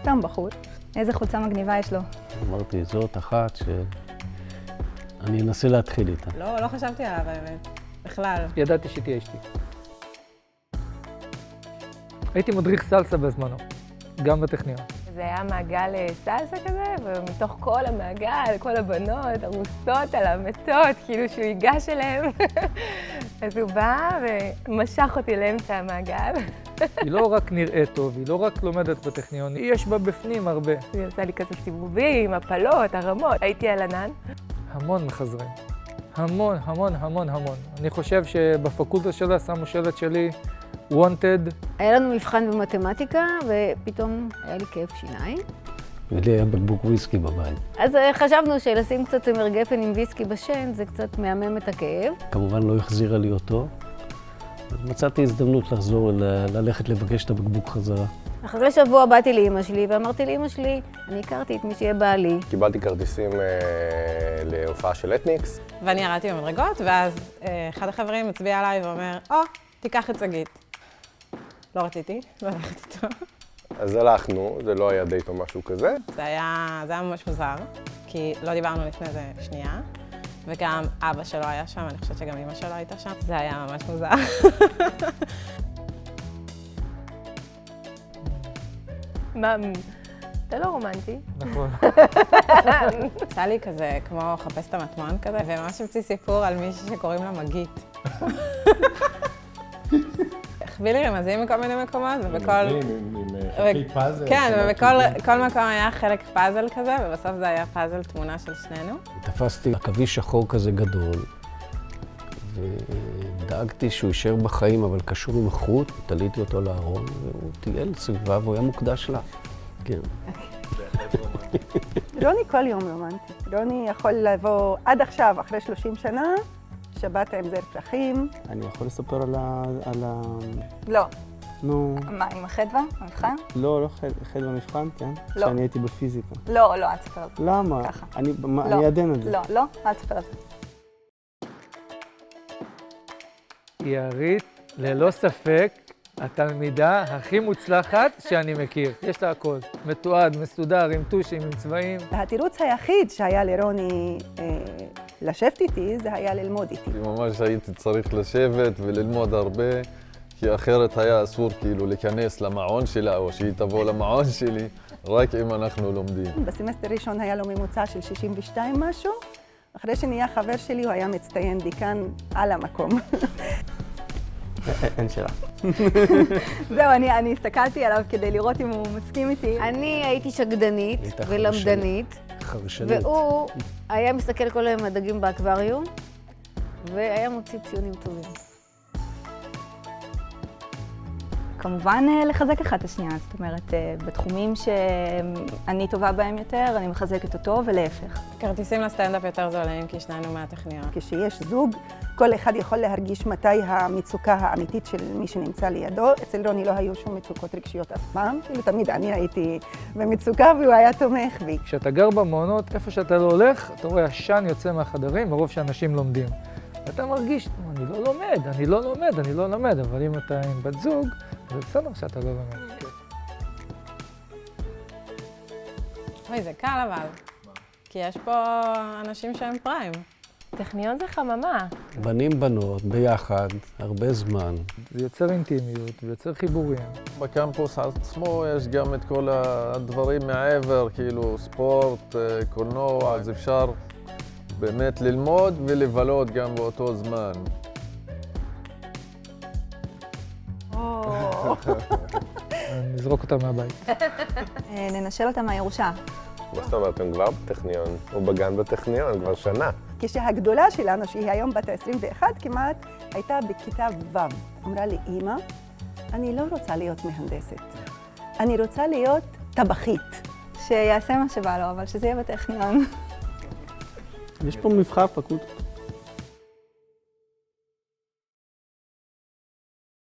סתם בחור. איזה חולצה מגניבה יש לו. אמרתי, זאת אחת שאני אנסה להתחיל איתה. לא חשבתי עליו האמת, בכלל. ידעתי שתהיה אשתי. הייתי מדריך סלסה בזמנו, גם בטכניון. זה היה מעגל סלסה כזה, ומתוך כל המעגל, כל הבנות, הרוסות על המתות, כאילו שהוא ייגש אליהם. אז הוא בא ומשך אותי לאמצע המעגל. היא לא רק נראית טוב, היא לא רק לומדת בטכניון, יש בה בפנים הרבה. היא עושה לי כזה סיבובים, הפלות, הרמות. הייתי על ענן. המון מחזרים. המון. אני חושב שבפקולטה שלה שמו שלט שלי wanted. היה לנו מבחן במתמטיקה, ופתאום היה לי כאב שיניים. ולי היה בקבוק וויסקי בבית. אז חשבנו שלשים קצת צמר גפן עם ויסקי בשן, זה קצת מהמם את הכאב. כמובן לא החזירה לי אותו. אז מצאתי הזדמנות לחזור, ללכת לבקש את הבקבוק חזרה. אחרי שבוע באתי לאמא שלי ואמרתי לאמא שלי, אני הכרתי את מי שיהיה בעלי. קיבלתי כרטיסים להופעה של אתניקס. ואני ירדתי במדרגות, ואז אחד החברים מצביע עליי ואומר, תיקח את שגית. לא רציתי ללכת איתו. אז הלכנו, זה לא היה דייט או משהו כזה. זה היה ממש מוזר, כי לא דיברנו לפני זה שנייה, וגם אבא שלו היה שם, אני חושבת שגם אמא שלו הייתה שם. זה היה ממש מוזר. מה, אתה לא רומנטי? נכון. עשה לי כזה כמו חפש את המטמון כזה, וממש המציא סיפור על מישהי שקוראים לה מגית. החביא לי רמזים מכל מיני מקומות, ובכל... עם חלקי פאזל. כן, ובכל מקום היה חלק פאזל כזה, ובסוף זה היה פאזל תמונה של שנינו. תפסתי עכביש שחור כזה גדול, ודאגתי שהוא יישאר בחיים, אבל קשור עם חוט, תליתי אותו לארון, והוא טייל סביבה, והוא היה מוקדש לה. כן. רוני כל יום רומנטי. רוני יכול לבוא עד עכשיו, אחרי 30 שנה, שבת עם זר פרחים. אני יכול לספר על ה... לא. נו... מה, עם החדווה? המבחן? לא חד במבחן, כן? לא. שאני הייתי בפיזיקה. לא, אל תספר על זה. למה? ככה. אני אעדן את זה. לא, אל תספר על זה. היא ארית, ללא ספק, התלמידה הכי מוצלחת שאני מכיר. יש לה הכל, מתועד, מסודר, עם טושים, עם צבעים. התירוץ היחיד שהיה לרוני לשבת איתי, זה היה ללמוד איתי. ממש הייתי צריך לשבת וללמוד הרבה, כי אחרת היה אסור כאילו להיכנס למעון שלה, או שהיא תבוא למעון שלי, רק אם אנחנו לומדים. בסמסטר ראשון היה לו ממוצע של 62 משהו. אחרי שנהיה חבר שלי, הוא היה מצטיין דיקן על המקום. אין שאלה. זהו, אני הסתכלתי עליו כדי לראות אם הוא מסכים איתי. אני הייתי שקדנית הייתה ולמדנית, חרשנית. והוא היה מסתכל כל היום הדגים באקווריום, והיה מוציא ציונים טובים. כמובן לחזק אחד את השנייה, זאת אומרת, בתחומים שאני טובה בהם יותר, אני מחזקת אותו ולהפך. כרטיסים לסטנדאפ יותר זולים, כי שנינו מהטכניון. כשיש זוג, כל אחד יכול להרגיש מתי המצוקה האמיתית של מי שנמצא לידו. אצל רוני לא היו שום מצוקות רגשיות אף פעם, כאילו תמיד אני הייתי במצוקה והוא היה תומך בי. כשאתה גר במעונות, איפה שאתה לא הולך, אתה רואה עשן יוצא מהחדרים, מרוב שאנשים לומדים. אתה מרגיש, אני לא לומד, אבל אם אתה עם בת זוג, זה בסדר שאתה לא לומד. אוי, זה קל אבל. כי יש פה אנשים שהם פריים. טכניון זה חממה. בנים בנות, ביחד, הרבה זמן. זה יוצר אינטימיות ויוצר חיבורים. בקמפוס עצמו יש גם את כל הדברים מעבר, כאילו ספורט, קולנוע, אז אפשר באמת ללמוד ולבלות גם באותו זמן. נזרוק אותה מהבית. ננשל אותה מהירושה. מה זאת אומרת, הם כבר בטכניון, הוא בגן בטכניון כבר שנה. כשהגדולה שלנו, שהיא היום בת 21 כמעט, הייתה בכיתה ו'. אמרה לי, אמא, אני לא רוצה להיות מהנדסת. אני רוצה להיות טבחית. שיעשה מה שבא לו, אבל שזה יהיה בטכניון. יש פה מבחר פקולטות